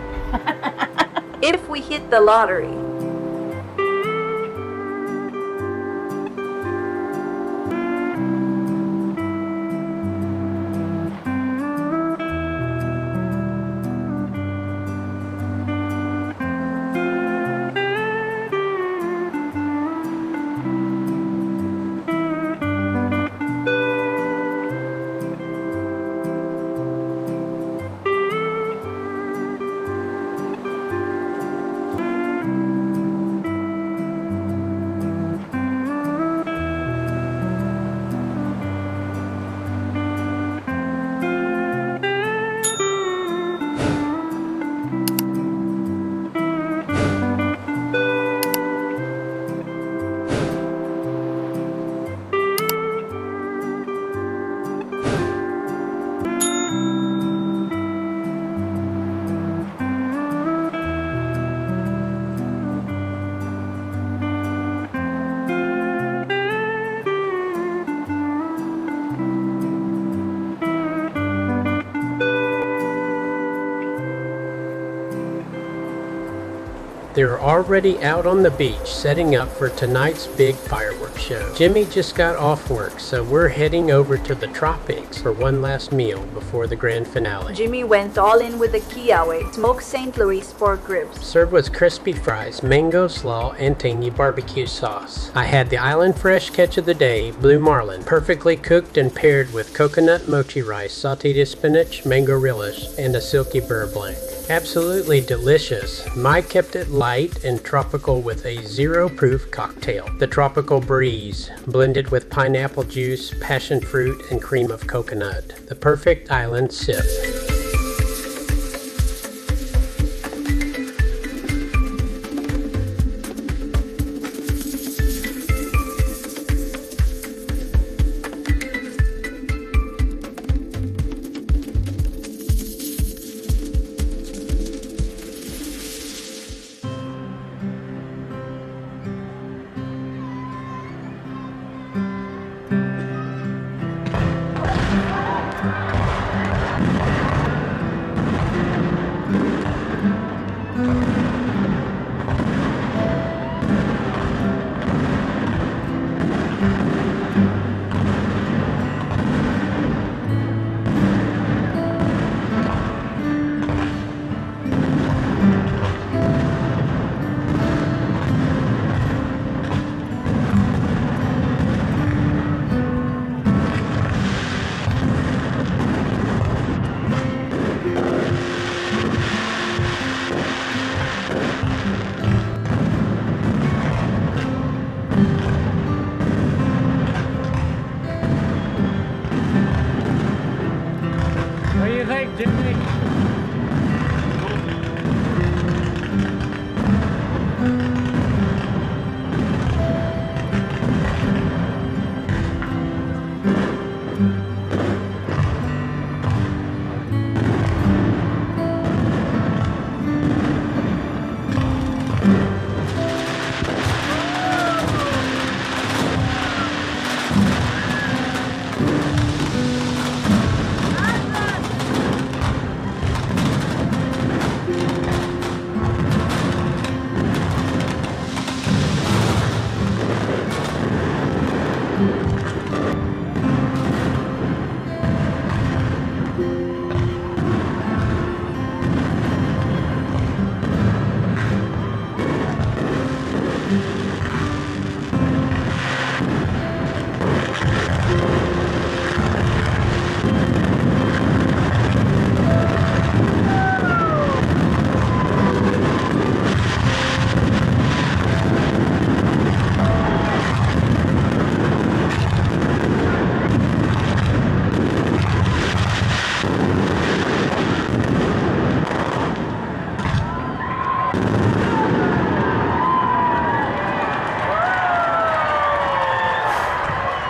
If we hit the lottery. They're already out on the beach setting up for tonight's big fireworks show. Jimmy just got off work, so we're heading over to the tropics for one last meal before the grand finale. Jimmy went all in with the kiawe, smoked St. Louis pork ribs. Served with crispy fries, mango slaw, and tangy barbecue sauce. I had the island fresh catch of the day, blue marlin, perfectly cooked and paired with coconut mochi rice, sauteed spinach, mango relish, and a silky beurre blanc. Absolutely delicious. Mai kept it light and tropical with a zero-proof cocktail. The Tropical Breeze, blended with pineapple juice, passion fruit, and cream of coconut. The perfect island sip.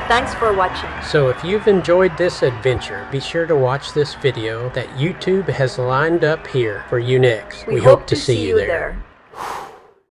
Thanks for watching. So if you've enjoyed this adventure, be sure to watch this video that YouTube has lined up here for you next. We hope to see you there.